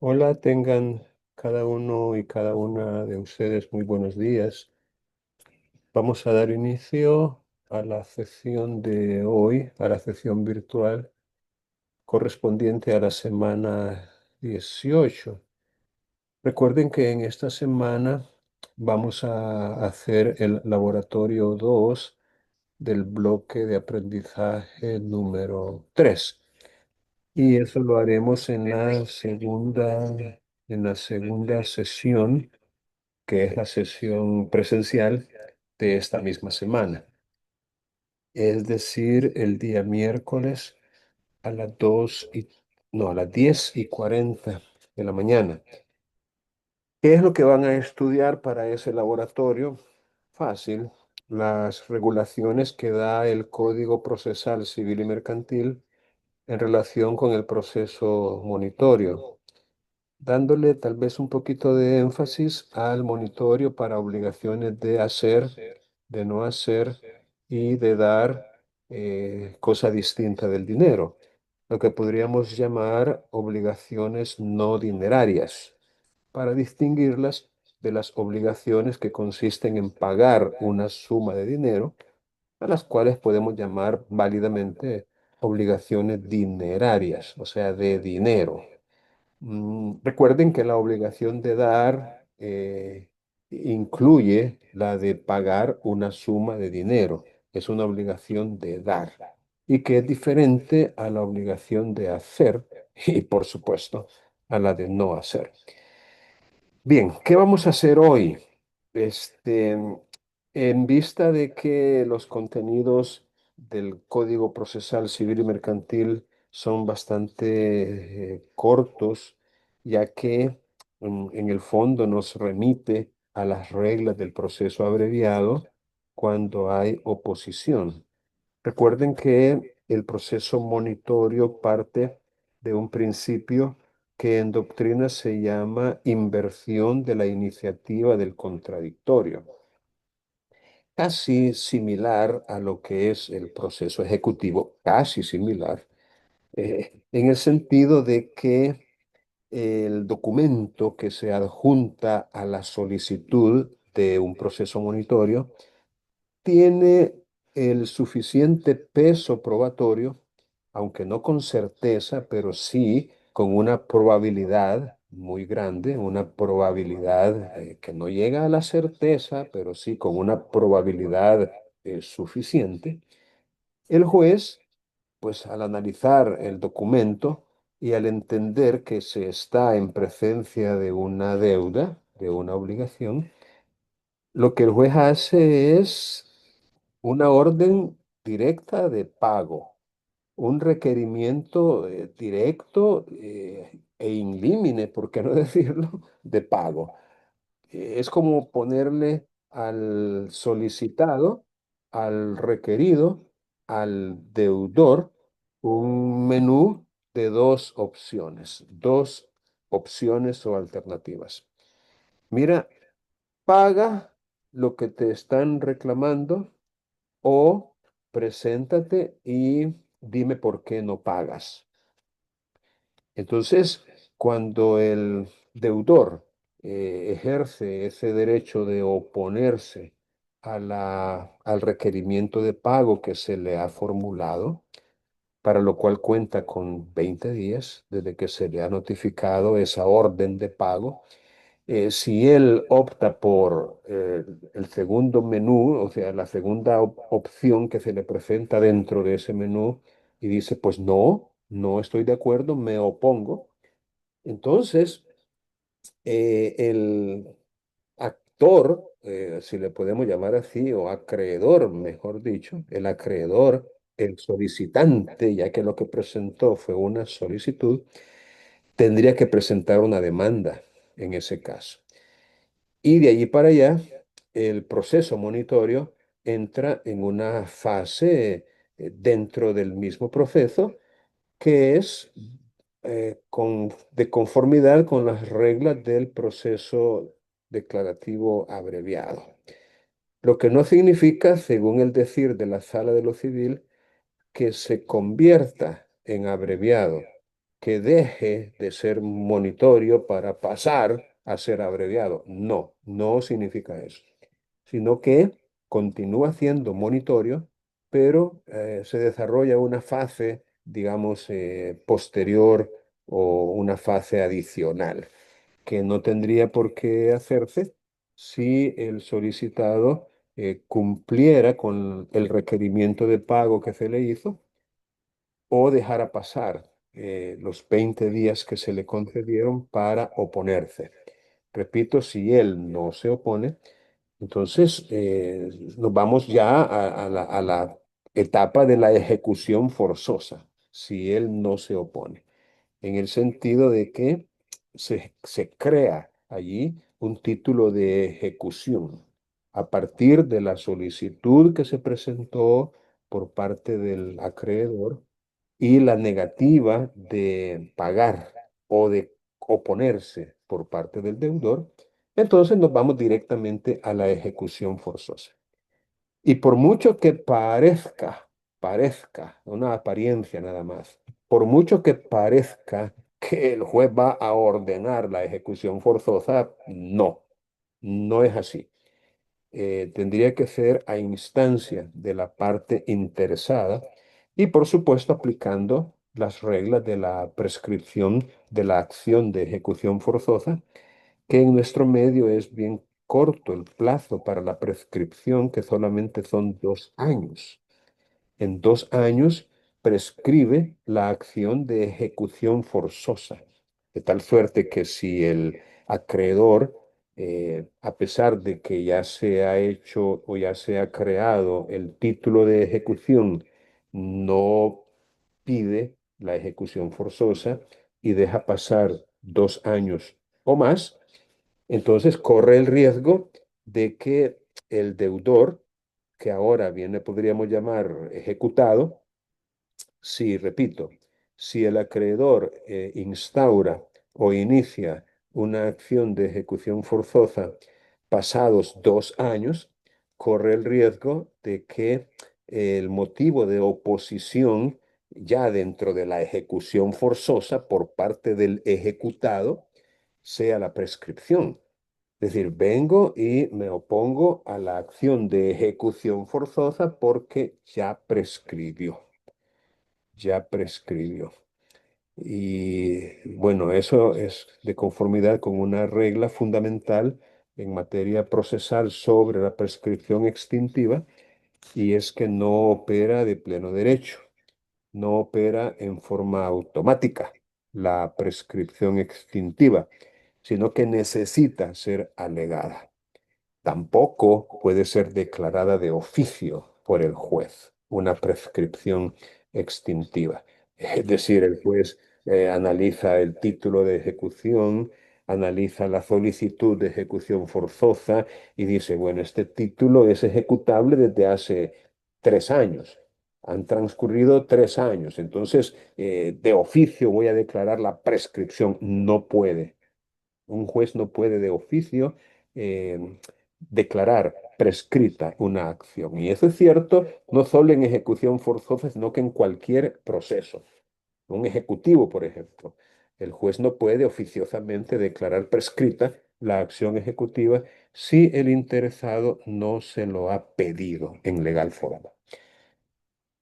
Hola, tengan cada uno y cada una de ustedes muy buenos días. Vamos a dar inicio a la sesión de hoy, a la sesión virtual correspondiente a la semana 18. Recuerden que en esta semana vamos a hacer el laboratorio 2 del bloque de aprendizaje número 3. Y eso lo haremos en la segunda sesión, que es la sesión presencial de esta misma semana. Es decir, el día miércoles a las 2 y, no, a las 10:40 de la mañana. ¿Qué es lo que van a estudiar para ese laboratorio? Fácil. Las regulaciones que da el Código Procesal Civil y Mercantil en relación con el proceso monitorio, dándole tal vez un poquito de énfasis al monitorio para obligaciones de hacer, de no hacer y de dar cosa distinta del dinero, lo que podríamos llamar obligaciones no dinerarias, para distinguirlas de las obligaciones que consisten en pagar una suma de dinero, a las cuales podemos llamar válidamente obligaciones dinerarias, o sea, de dinero. Recuerden que la obligación de dar incluye la de pagar una suma de dinero. Es una obligación de dar y que es diferente a la obligación de hacer y, por supuesto, a la de no hacer. Bien, ¿qué vamos a hacer hoy? Este, en vista de que los contenidos del Código Procesal Civil y Mercantil son bastante cortos, ya que en el fondo nos remite a las reglas del proceso abreviado cuando hay oposición. Recuerden que el proceso monitorio parte de un principio que en doctrina se llama inversión de la iniciativa del contradictorio, casi similar a lo que es el proceso ejecutivo, casi similar, en el sentido de que el documento que se adjunta a la solicitud de un proceso monitorio tiene el suficiente peso probatorio, aunque no con certeza, pero sí con una probabilidad muy grande, una probabilidad que no llega a la certeza, pero sí con una probabilidad suficiente. El juez, pues al analizar el documento y al entender que se está en presencia de una deuda, de una obligación, lo que el juez hace es una orden directa de pago, un requerimiento directo e in limine, por qué no decirlo, de pago. Es como ponerle al solicitado, al requerido, al deudor, un menú de dos opciones o alternativas. Mira, paga lo que te están reclamando o preséntate y dime por qué no pagas. Entonces, cuando el deudor ejerce ese derecho de oponerse al requerimiento de pago que se le ha formulado, para lo cual cuenta con 20 días desde que se le ha notificado esa orden de pago, si él opta por el segundo menú, o sea, la segunda opción que se le presenta dentro de ese menú y dice, pues no, no estoy de acuerdo, me opongo, entonces el actor, si le podemos llamar así, o acreedor, mejor dicho, el acreedor, el solicitante, ya que lo que presentó fue una solicitud, tendría que presentar una demanda en ese caso. Y de allí para allá, el proceso monitorio entra en una fase dentro del mismo proceso que es de conformidad con las reglas del proceso declarativo abreviado. Lo que no significa, según el decir de la Sala de lo Civil, que se convierta en abreviado, que deje de ser monitorio para pasar a ser abreviado. No, no significa eso, sino que continúa siendo monitorio, pero se desarrolla una fase, digamos, posterior o una fase adicional que no tendría por qué hacerse si el solicitado cumpliera con el requerimiento de pago que se le hizo o dejara pasar los 20 días que se le concedieron para oponerse. Repito, si él no se opone, entonces nos vamos ya a la etapa de la ejecución forzosa, si él no se opone, en el sentido de que se crea allí un título de ejecución a partir de la solicitud que se presentó por parte del acreedor y la negativa de pagar o de oponerse por parte del deudor. Entonces nos vamos directamente a la ejecución forzosa. Y por mucho que parezca, una apariencia nada más, por mucho que parezca que el juez va a ordenar la ejecución forzosa, no, no es así. Tendría que ser a instancia de la parte interesada y por supuesto aplicando las reglas de la prescripción de la acción de ejecución forzosa, que en nuestro medio es bien corto el plazo para la prescripción, que solamente son 2 años. En 2 años prescribe la acción de ejecución forzosa, de tal suerte que si el acreedor, a pesar de que ya se ha hecho o ya se ha creado el título de ejecución, no pide la ejecución forzosa y deja pasar 2 años o más, entonces corre el riesgo de que el deudor, que ahora bien le podríamos llamar ejecutado, si, repito, si el acreedor instaura o inicia una acción de ejecución forzosa pasados 2 años, corre el riesgo de que el motivo de oposición ya dentro de la ejecución forzosa por parte del ejecutado sea la prescripción. Es decir, vengo y me opongo a la acción de ejecución forzosa porque ya prescribió. Y bueno, eso es de conformidad con una regla fundamental en materia procesal sobre la prescripción extintiva, y es que no opera de pleno derecho, no opera en forma automática la prescripción extintiva, sino que necesita ser alegada. Tampoco puede ser declarada de oficio por el juez una prescripción extintiva. Es decir, el juez analiza el título de ejecución, analiza la solicitud de ejecución forzosa y dice, bueno, este título es ejecutable desde hace 3 años. Han transcurrido 3 años, entonces de oficio voy a declarar la prescripción. No puede. Un juez no puede de oficio declarar prescrita una acción. Y eso es cierto no solo en ejecución forzosa, sino que en cualquier proceso. Un ejecutivo, por ejemplo. El juez no puede oficiosamente declarar prescrita la acción ejecutiva si el interesado no se lo ha pedido en legal forma.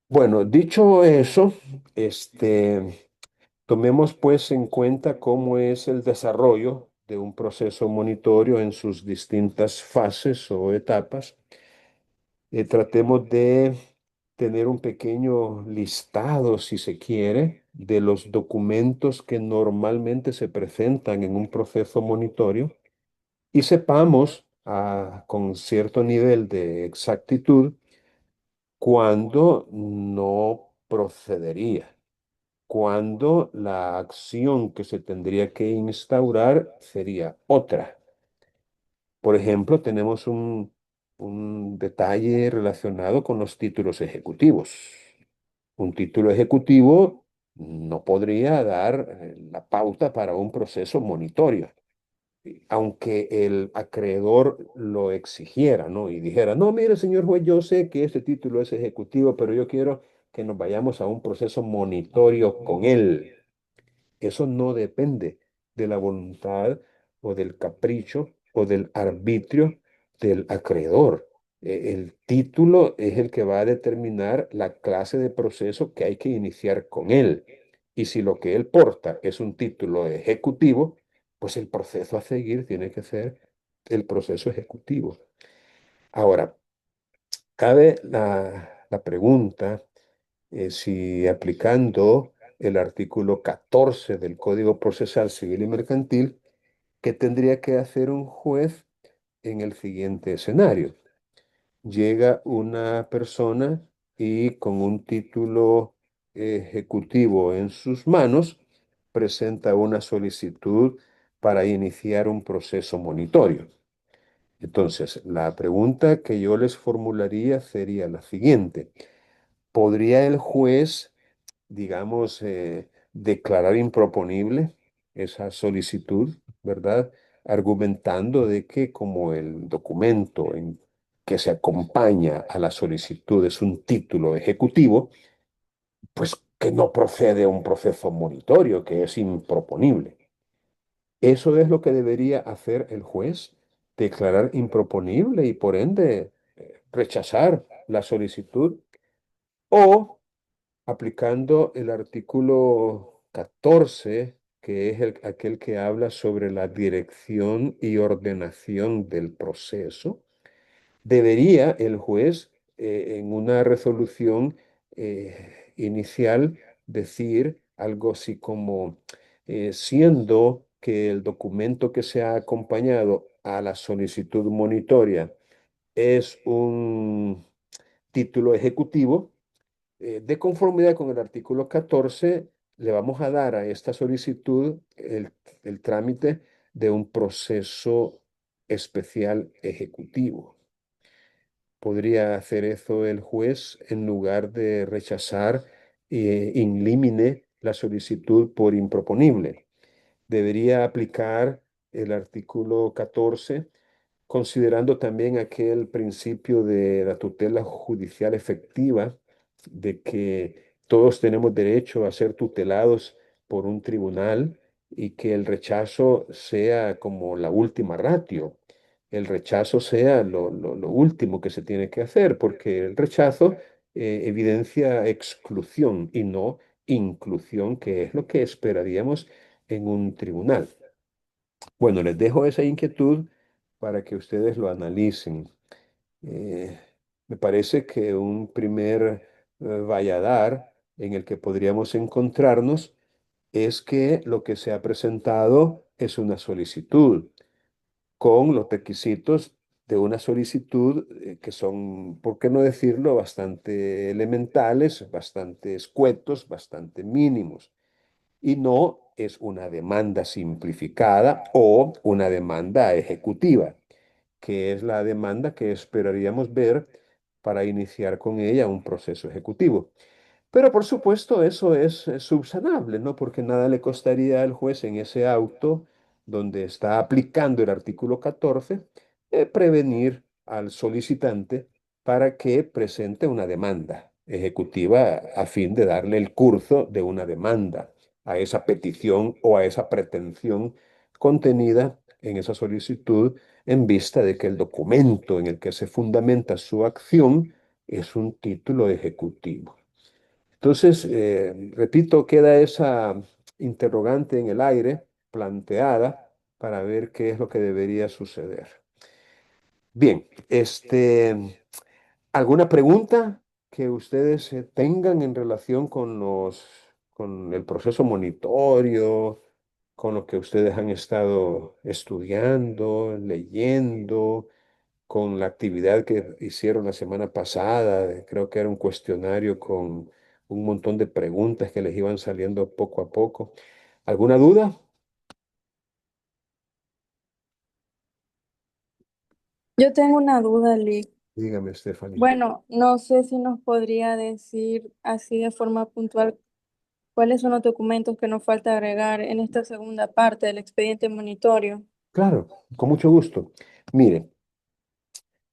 Bueno, dicho eso, tomemos pues en cuenta cómo es el desarrollo de un proceso monitorio en sus distintas fases o etapas. Tratemos de tener un pequeño listado, si se quiere, de los documentos que normalmente se presentan en un proceso monitorio y sepamos con cierto nivel de exactitud cuándo no procedería, cuando la acción que se tendría que instaurar sería otra. Por ejemplo, tenemos un detalle relacionado con los títulos ejecutivos. Un título ejecutivo no podría dar la pauta para un proceso monitorio, aunque el acreedor lo exigiera, ¿no? Y dijera, no, mire, señor juez, yo sé que este título es ejecutivo, pero yo quiero que nos vayamos a un proceso monitorio con él. Eso no depende de la voluntad o del capricho o del arbitrio del acreedor. El título es el que va a determinar la clase de proceso que hay que iniciar con él. Y si lo que él porta es un título ejecutivo, pues el proceso a seguir tiene que ser el proceso ejecutivo. Ahora, cabe la pregunta si aplicando el artículo 14 del Código Procesal Civil y Mercantil, ¿qué tendría que hacer un juez en el siguiente escenario? Llega una persona y con un título ejecutivo en sus manos presenta una solicitud para iniciar un proceso monitorio. Entonces, la pregunta que yo les formularía sería la siguiente. ¿Podría el juez, digamos, declarar improponible esa solicitud, ¿verdad? Argumentando de que como el documento en que se acompaña a la solicitud es un título ejecutivo, pues que no procede a un proceso monitorio, que es improponible. Eso es lo que debería hacer el juez, declarar improponible y por ende rechazar la solicitud o aplicando el artículo 14, que es aquel que habla sobre la dirección y ordenación del proceso, debería el juez en una resolución inicial decir algo así como, siendo que el documento que se ha acompañado a la solicitud monitoria es un título ejecutivo, de conformidad con el artículo 14, le vamos a dar a esta solicitud el trámite de un proceso especial ejecutivo. Podría hacer eso el juez en lugar de rechazar in limine la solicitud por improponible. Debería aplicar el artículo 14 considerando también aquel principio de la tutela judicial efectiva, de que todos tenemos derecho a ser tutelados por un tribunal y que el rechazo sea como la última ratio, el rechazo sea lo último que se tiene que hacer, porque el rechazo evidencia exclusión y no inclusión, que es lo que esperaríamos en un tribunal. Bueno, les dejo esa inquietud para que ustedes lo analicen. Eh, Me parece que un primer valladar en el que podríamos encontrarnos es que lo que se ha presentado es una solicitud con los requisitos de una solicitud que son, ¿por qué no decirlo?, bastante elementales, bastante escuetos, bastante mínimos y no es una demanda simplificada o una demanda ejecutiva, que es la demanda que esperaríamos ver para iniciar con ella un proceso ejecutivo. Pero por supuesto eso es subsanable, ¿no? Porque nada le costaría al juez en ese auto donde está aplicando el artículo 14, prevenir al solicitante para que presente una demanda ejecutiva a fin de darle el curso de una demanda a esa petición o a esa pretensión contenida en esa solicitud en vista de que el documento en el que se fundamenta su acción es un título ejecutivo. Entonces, repito, queda esa interrogante en el aire planteada para ver qué es lo que debería suceder. Bien, ¿alguna pregunta que ustedes tengan en relación con con el proceso monitorio, con lo que ustedes han estado estudiando, leyendo? Con la actividad que hicieron la semana pasada, creo que era un cuestionario con un montón de preguntas que les iban saliendo poco a poco. ¿Alguna duda? Yo tengo una duda, Lee. Dígame, Stephanie. Bueno, no sé si nos podría decir así de forma puntual cuáles son los documentos que nos falta agregar en esta segunda parte del expediente monitorio. Claro, con mucho gusto. Mire,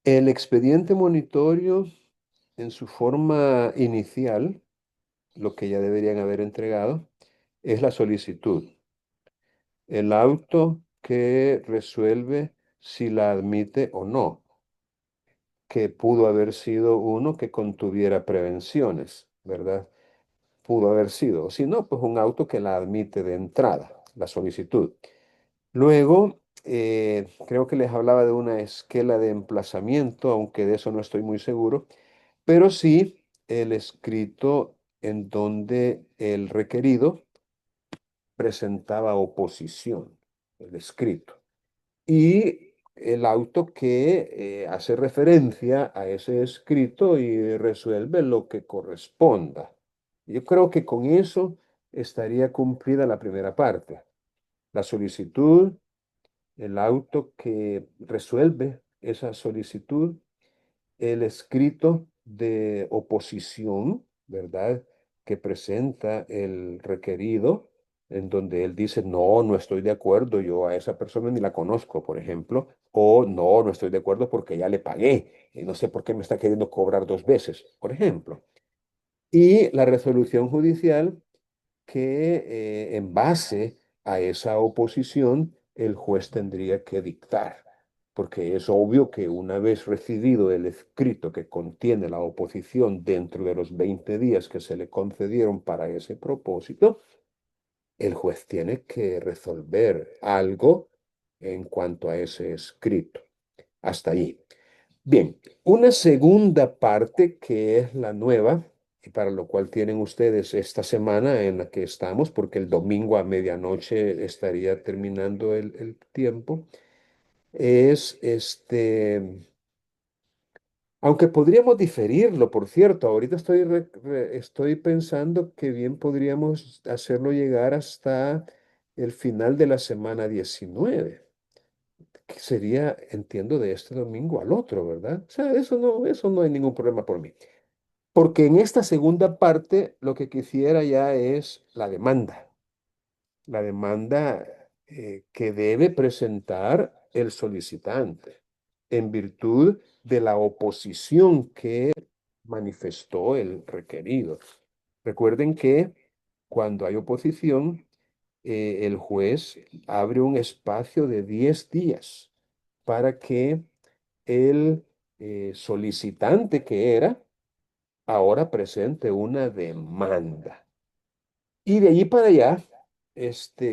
el expediente monitorio en su forma inicial, lo que ya deberían haber entregado, es la solicitud, el auto que resuelve si la admite o no, que pudo haber sido uno que contuviera prevenciones, ¿verdad? Pudo haber sido, o si no, pues un auto que la admite de entrada, la solicitud. Luego, creo que les hablaba de una esquela de emplazamiento, aunque de eso no estoy muy seguro, pero sí el escrito en donde el requerido presentaba oposición, el escrito. Y el auto que hace referencia a ese escrito y resuelve lo que corresponda. Yo creo que con eso estaría cumplida la primera parte. La solicitud, el auto que resuelve esa solicitud, el escrito de oposición, ¿verdad? Que presenta el requerido, en donde él dice, no, no estoy de acuerdo, yo a esa persona ni la conozco, por ejemplo, o no, no estoy de acuerdo porque ya le pagué y no sé por qué me está queriendo cobrar dos veces, por ejemplo. Y la resolución judicial que en base a esa oposición el juez tendría que dictar, porque es obvio que una vez recibido el escrito que contiene la oposición dentro de los 20 días que se le concedieron para ese propósito, el juez tiene que resolver algo en cuanto a ese escrito. Hasta ahí. Bien, una segunda parte que es la nueva, y para lo cual tienen ustedes esta semana en la que estamos, porque el domingo a medianoche estaría terminando el tiempo, es aunque podríamos diferirlo, por cierto, ahorita estoy pensando que bien podríamos hacerlo llegar hasta el final de la semana 19 que sería, entiendo, de este domingo al otro, ¿verdad? O sea, eso no hay ningún problema por mí. Porque en esta segunda parte lo que quisiera ya es la demanda que debe presentar el solicitante en virtud de la oposición que manifestó el requerido. Recuerden que cuando hay oposición, el juez abre un espacio de 10 días para que el solicitante que era ahora presente una demanda. Y de allí para allá,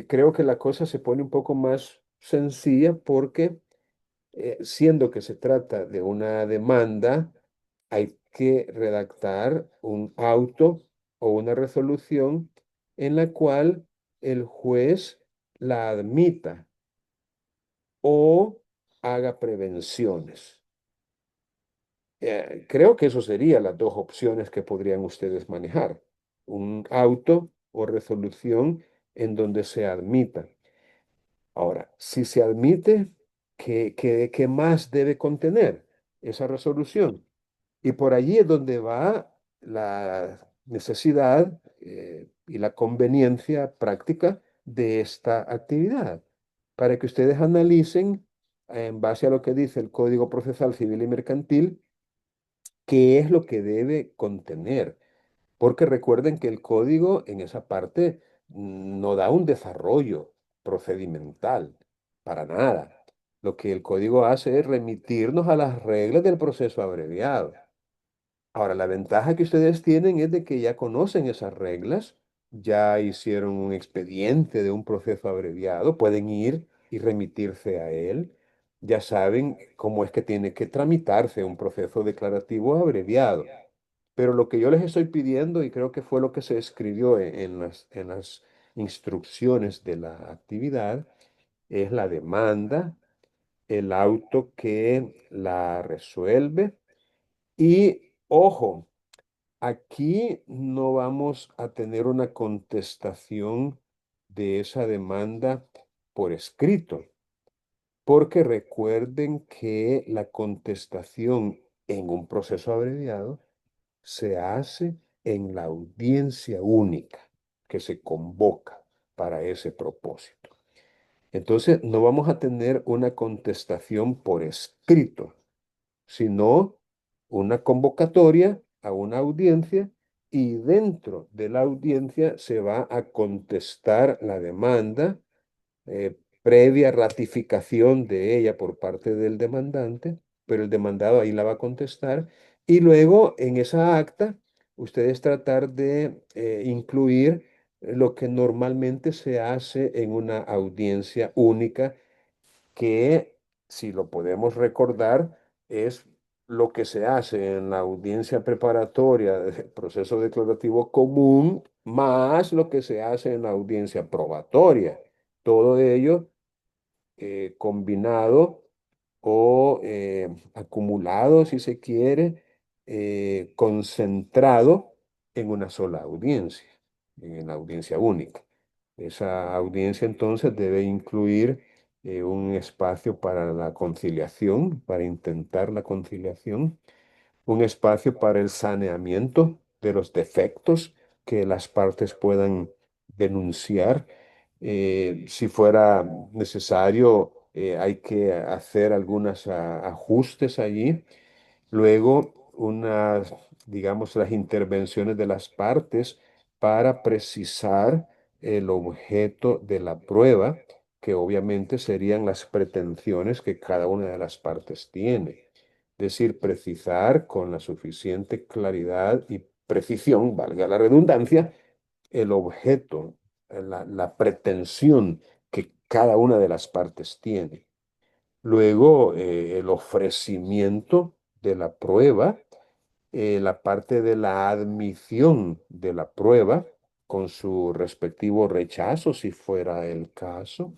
creo que la cosa se pone un poco más sencilla porque siendo que se trata de una demanda, hay que redactar un auto o una resolución en la cual el juez la admita o haga prevenciones. Creo que eso serían las dos opciones que podrían ustedes manejar. Un auto o resolución en donde se admita. Ahora, si se admite, ¿qué más debe contener esa resolución? Y por allí es donde va la necesidad y la conveniencia práctica de esta actividad, para que ustedes analicen en base a lo que dice el Código Procesal Civil y Mercantil qué es lo que debe contener. Porque recuerden que el código en esa parte no da un desarrollo procedimental, para nada. Lo que el código hace es remitirnos a las reglas del proceso abreviado. Ahora, la ventaja que ustedes tienen es de que ya conocen esas reglas, ya hicieron un expediente de un proceso abreviado, pueden ir y remitirse a él, ya saben cómo es que tiene que tramitarse un proceso declarativo abreviado. Pero lo que yo les estoy pidiendo, y creo que fue lo que se escribió en las instrucciones de la actividad, es la demanda, el auto que la resuelve y, ojo, aquí no vamos a tener una contestación de esa demanda por escrito, porque recuerden que la contestación en un proceso abreviado se hace en la audiencia única que se convoca para ese propósito. Entonces, no vamos a tener una contestación por escrito, sino una convocatoria a una audiencia y dentro de la audiencia se va a contestar la demanda previa ratificación de ella por parte del demandante, pero el demandado ahí la va a contestar. Y luego en esa acta, ustedes tratar de incluir lo que normalmente se hace en una audiencia única, que si lo podemos recordar, es lo que se hace en la audiencia preparatoria del proceso declarativo común, más lo que se hace en la audiencia probatoria. Todo ello combinado o acumulado, si se quiere, concentrado en una sola audiencia, en la audiencia única. Esa audiencia entonces debe incluir un espacio para la conciliación, para intentar la conciliación, un espacio para el saneamiento de los defectos que las partes puedan denunciar. Si fuera necesario, hay que hacer algunos ajustes allí. Luego, digamos, las intervenciones de las partes para precisar el objeto de la prueba, que obviamente serían las pretensiones que cada una de las partes tiene. Es decir, precisar con la suficiente claridad y precisión, valga la redundancia, el objeto, la pretensión que cada una de las partes tiene. Luego, el ofrecimiento de la prueba, la parte de la admisión de la prueba con su respectivo rechazo, si fuera el caso,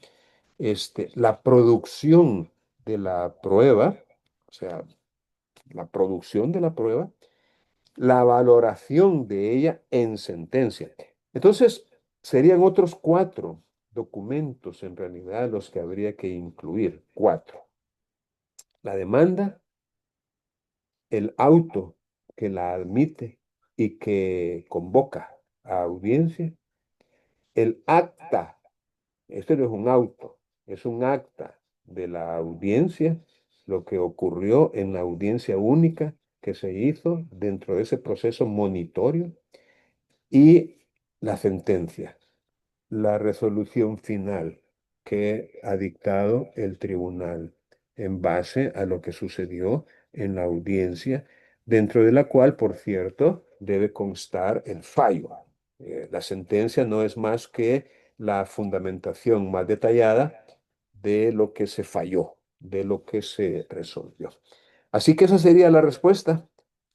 la producción de la prueba, o sea, la producción de la prueba, la valoración de ella en sentencia. Entonces, serían otros cuatro documentos en realidad los que habría que incluir. Cuatro. La demanda, el auto que la admite y que convoca a audiencia, el acta, esto no es un auto, es un acta de la audiencia, lo que ocurrió en la audiencia única que se hizo dentro de ese proceso monitorio, y la sentencia, la resolución final que ha dictado el tribunal en base a lo que sucedió en la audiencia, dentro de la cual, por cierto, debe constar el fallo. La sentencia no es más que la fundamentación más detallada de lo que se falló, de lo que se resolvió. Así que esa sería la respuesta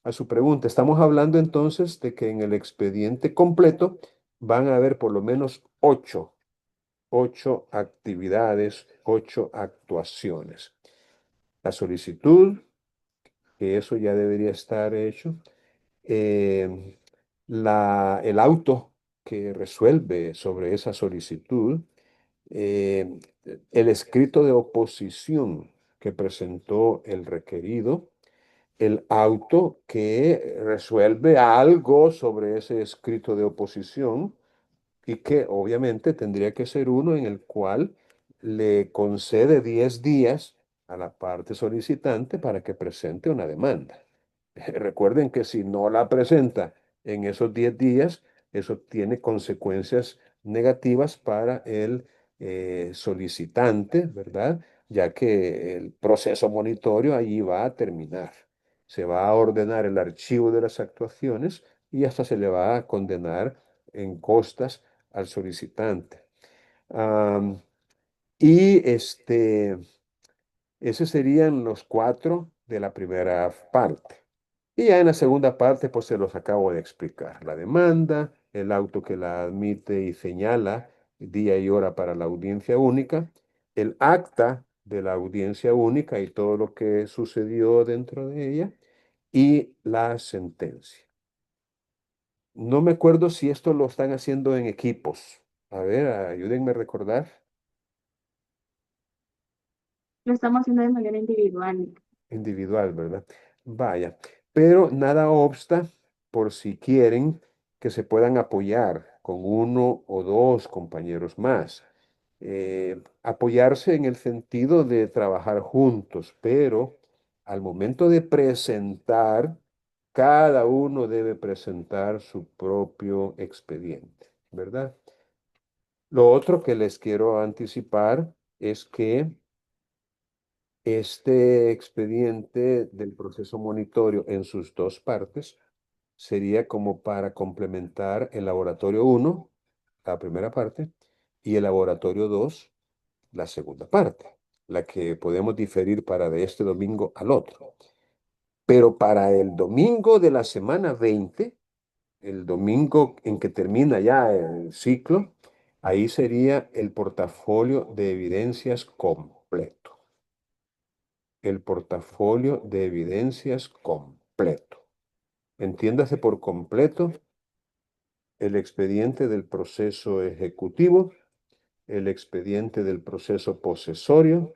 a su pregunta. Estamos hablando entonces de que en el expediente completo van a haber por lo menos ocho actividades, ocho actuaciones. La solicitud, que eso ya debería estar hecho. eh, el auto que resuelve sobre esa solicitud. eh, el escrito de oposición que presentó el requerido, el auto que resuelve algo sobre ese escrito de oposición, y que obviamente tendría que ser uno en el cual le concede 10 días a la parte solicitante para que presente una demanda. Recuerden que si no la presenta en esos 10 días, eso tiene consecuencias negativas para el solicitante, ¿verdad? Ya que el proceso monitorio allí va a terminar. Se va a ordenar el archivo de las actuaciones y hasta se le va a condenar en costas al solicitante. Am, y esos serían los cuatro de la primera parte. Y ya en la segunda parte, pues se los acabo de explicar. La demanda, el auto que la admite y señala día y hora para la audiencia única, el acta de la audiencia única y todo lo que sucedió dentro de ella, y la sentencia. No me acuerdo si esto lo están haciendo en equipos. A ver, ayúdenme a recordar. Lo estamos haciendo de manera individual. Individual, ¿verdad? Vaya, pero nada obsta por si quieren que se puedan apoyar con uno o dos compañeros más. Apoyarse en el sentido de trabajar juntos, pero al momento de presentar Cada uno debe presentar su propio expediente, ¿verdad? Lo otro que les quiero anticipar es que este expediente del proceso monitorio en sus dos partes sería como para complementar el laboratorio uno, la primera parte, y el laboratorio 2, la segunda parte, la que podemos diferir para de este domingo al otro. Pero para el domingo de la semana 20, el domingo en que termina ya el ciclo, ahí sería el portafolio de evidencias completo. El portafolio de evidencias completo. Entiéndase por completo el expediente del proceso ejecutivo, el expediente del proceso posesorio,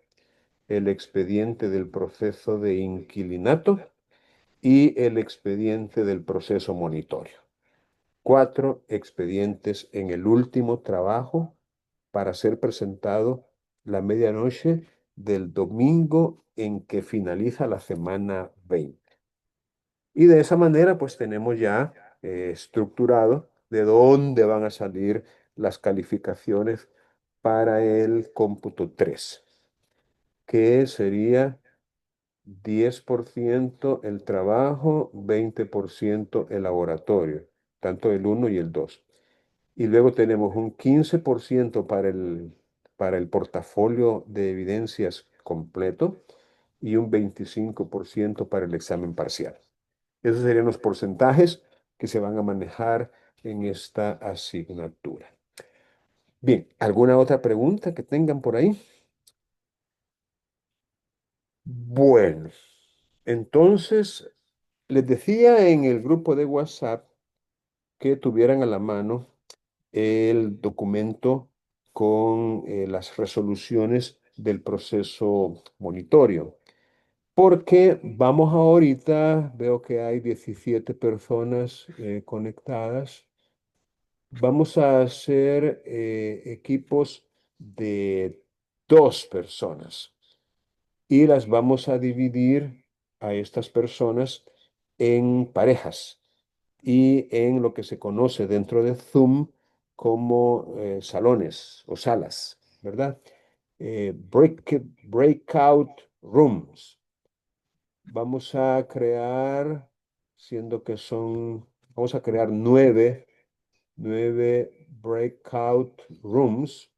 el expediente del proceso de inquilinato y el expediente del proceso monitorio. 4 expedientes en el último trabajo para ser presentado la medianoche del domingo en que finaliza la semana 20. Y de esa manera, pues tenemos ya estructurado de dónde van a salir las calificaciones para el cómputo 3, que sería 10% el trabajo, 20% el laboratorio, tanto el uno y el 2. Y luego tenemos un 15% para el portafolio de evidencias completo y un 25% para el examen parcial. Esos serían los porcentajes que se van a manejar en esta asignatura. Bien, ¿alguna otra pregunta que tengan por ahí? Bueno, entonces les decía en el grupo de WhatsApp que tuvieran a la mano el documento con las resoluciones del proceso monitorio. Porque vamos ahorita, veo que hay 17 personas conectadas. Vamos a hacer equipos de 2 personas y las vamos a dividir a estas personas en parejas y en lo que se conoce dentro de Zoom como salones o salas, ¿verdad? Breakout rooms. Vamos a crear, siendo que vamos a crear 9 breakout rooms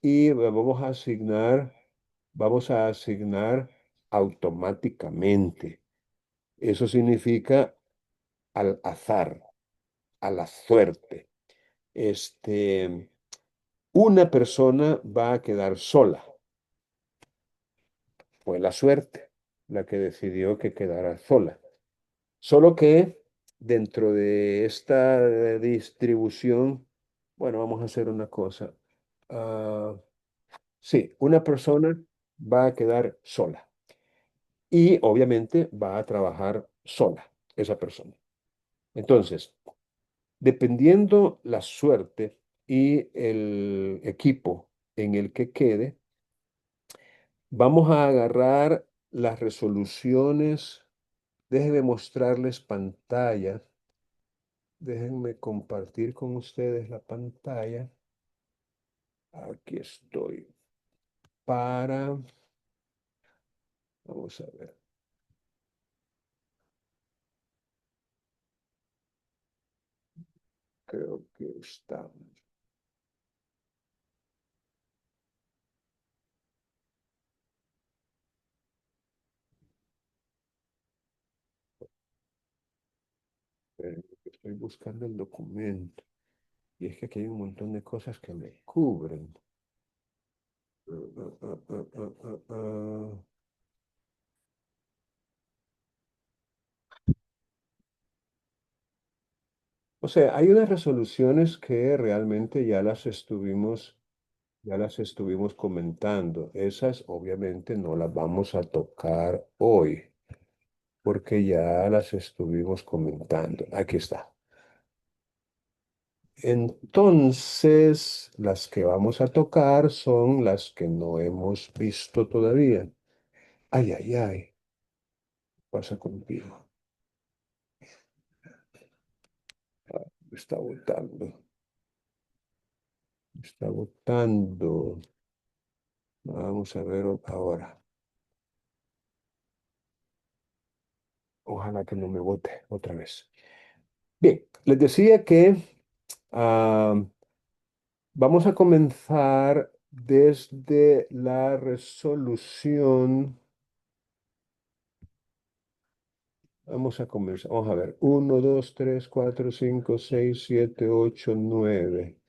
y vamos a asignar automáticamente. Eso significa al azar, a la suerte. Una persona va a quedar sola. Fue la suerte la que decidió que quedara sola. Solo que dentro de esta distribución, bueno, vamos a hacer una cosa. Ah, sí, una persona va a quedar sola y obviamente va a trabajar sola esa persona. Entonces, dependiendo la suerte y el equipo en el que quede, vamos a agarrar las resoluciones. Déjenme mostrarles pantalla. Déjenme compartir con ustedes la pantalla. Aquí estoy. Vamos a ver. Creo que está. Estoy buscando el documento. Y es que aquí hay un montón de cosas que me cubren. Ah. O sea, hay unas resoluciones que realmente ya las estuvimos comentando. Esas obviamente no las vamos a tocar hoy, porque ya las estuvimos comentando. Aquí está. Entonces, las que vamos a tocar son las que no hemos visto todavía. Ay, ay, ay. ¿Qué pasa contigo? Está votando. Está votando. Vamos a ver ahora. Ojalá que no me vote otra vez. Bien, les decía que ah, vamos a comenzar desde la resolución. Vamos a comenzar. Vamos a ver. 1, 2, 3, 4, 5, 6, 7, 8, 9.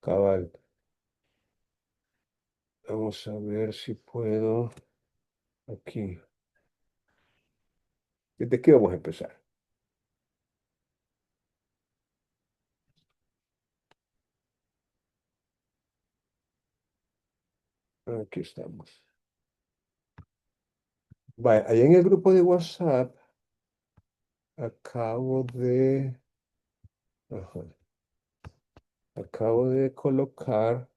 Cabal. Vamos a ver si puedo. Aquí. ¿Desde qué vamos a empezar? Aquí estamos. Vaya, ahí en el grupo de WhatsApp acabo de, ajá, acabo de colocar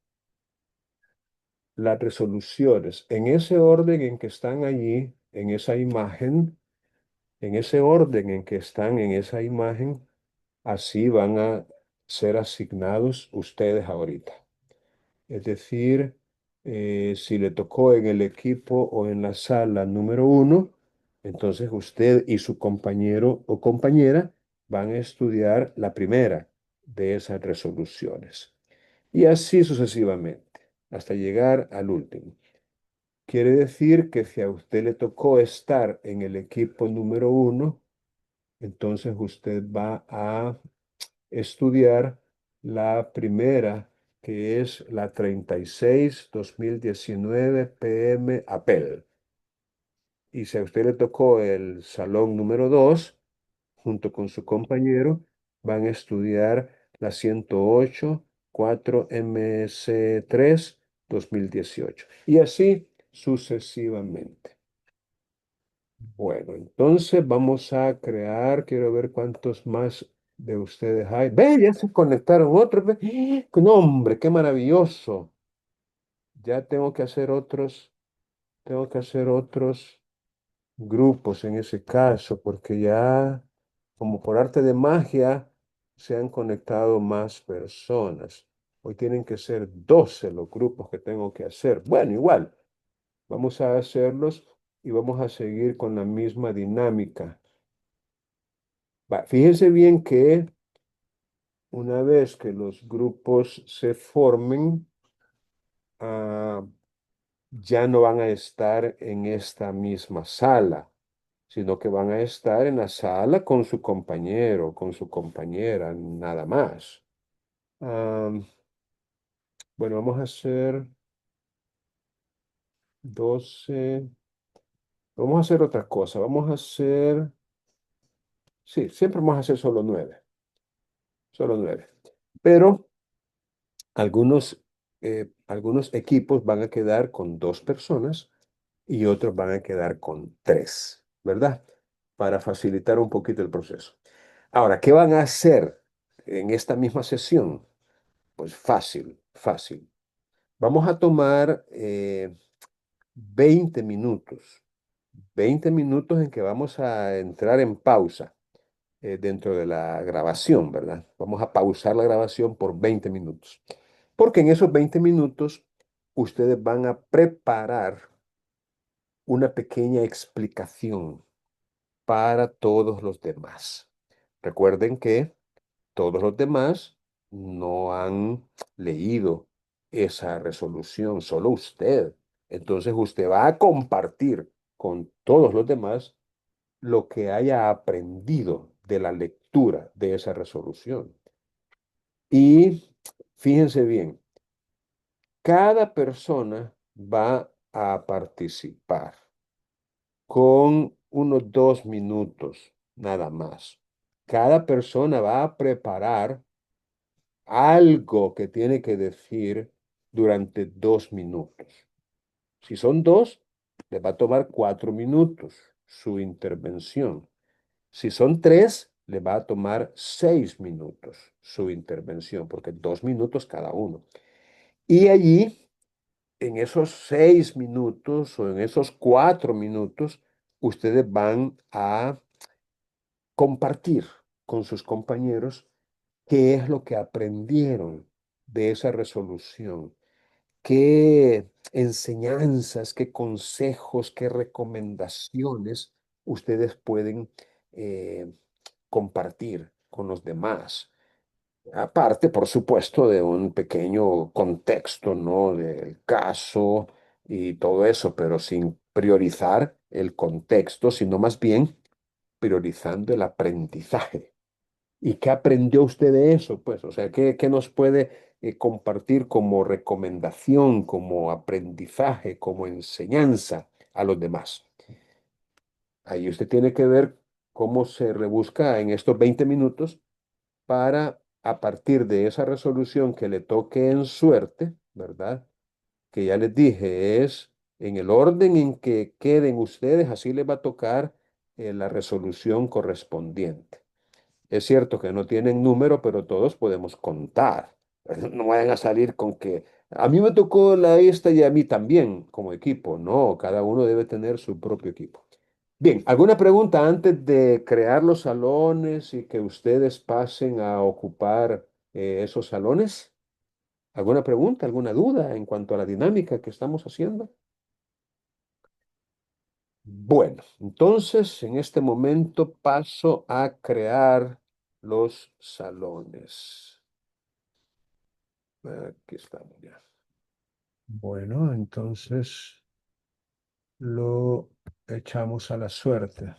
las resoluciones en ese orden en que están allí, en esa imagen, en ese orden en que están en esa imagen, así van a ser asignados ustedes ahorita. Es decir, si le tocó en el equipo o en la sala número 1, entonces usted y su compañero o compañera van a estudiar la primera de esas resoluciones. Y así sucesivamente, hasta llegar al último. Quiere decir que si a usted le tocó estar en el equipo número 1, entonces usted va a estudiar la primera, que es la 36-2019 PM Apple. Y si a usted le tocó el salón número 2, junto con su compañero, van a estudiar la 108 4MC3 2018. Y así sucesivamente. Bueno, entonces vamos a crear, quiero ver cuántos más de ustedes hay. Ve, ya se conectaron otros. Ve. No, hombre, qué maravilloso. Ya tengo que hacer otros grupos en ese caso, porque ya, como por arte de magia, se han conectado más personas. Hoy tienen que ser 12 los grupos que tengo que hacer. Bueno, igual, vamos a hacerlos y vamos a seguir con la misma dinámica. Fíjense bien que una vez que los grupos se formen, ah, ya no van a estar en esta misma sala, sino que van a estar en la sala con su compañero, con su compañera, nada más. Ah, bueno, vamos a hacer 12. Vamos a hacer otra cosa. Vamos a hacer, sí, siempre vamos a hacer solo 9. Solo 9. Pero algunos equipos van a quedar con 2 personas y otros van a quedar con 3, ¿verdad? Para facilitar un poquito el proceso. Ahora, ¿qué van a hacer en esta misma sesión? Pues fácil, fácil. Vamos a tomar 20 minutos. 20 minutos en que vamos a entrar en pausa dentro de la grabación, ¿verdad? Vamos a pausar la grabación por 20 minutos. Porque en esos 20 minutos ustedes van a preparar una pequeña explicación para todos los demás. Recuerden que todos los demás no han leído esa resolución, solo usted. Entonces usted va a compartir con todos los demás lo que haya aprendido de la lectura de esa resolución. Y fíjense bien, cada persona va a participar con unos 2 minutos, nada más. Cada persona va a preparar algo que tiene que decir durante 2 minutos. Si son dos, les va a tomar 4 minutos su intervención. Si son tres, le va a tomar 6 minutos su intervención, porque 2 minutos cada uno. Y allí, en esos 6 minutos o en esos 4 minutos, ustedes van a compartir con sus compañeros ¿Qué es lo que aprendieron de esa resolución? ¿Qué enseñanzas, qué consejos, qué recomendaciones ustedes pueden eh, compartir con los demás? Aparte, por supuesto, de un pequeño contexto, ¿no? Del caso y todo eso, pero sin priorizar el contexto, sino más bien priorizando el aprendizaje. ¿Y qué aprendió usted de eso? Pues, o sea, ¿qué nos puede compartir como recomendación, como aprendizaje, como enseñanza a los demás? Ahí usted tiene que ver cómo se rebusca en estos 20 minutos para, a partir de esa resolución que le toque en suerte, ¿verdad? Que ya les dije, es en el orden en que queden ustedes, así les va a tocar la resolución correspondiente. Es cierto que no tienen número, pero todos podemos contar. No vayan a salir con que a mí me tocó la esta y a mí también como equipo. No, cada uno debe tener su propio equipo. Bien, ¿alguna pregunta antes de crear los salones y que ustedes pasen a ocupar esos salones? ¿Alguna pregunta, alguna duda en cuanto a la dinámica que estamos haciendo? Bueno, entonces en este momento paso a crear los salones. Aquí estamos ya. Bueno, entonces lo echamos a la suerte.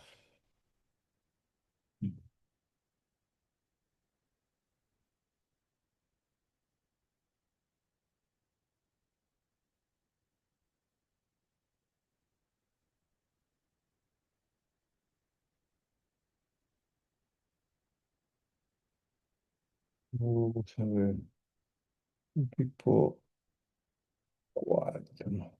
Vamos a ver. Equipo 4,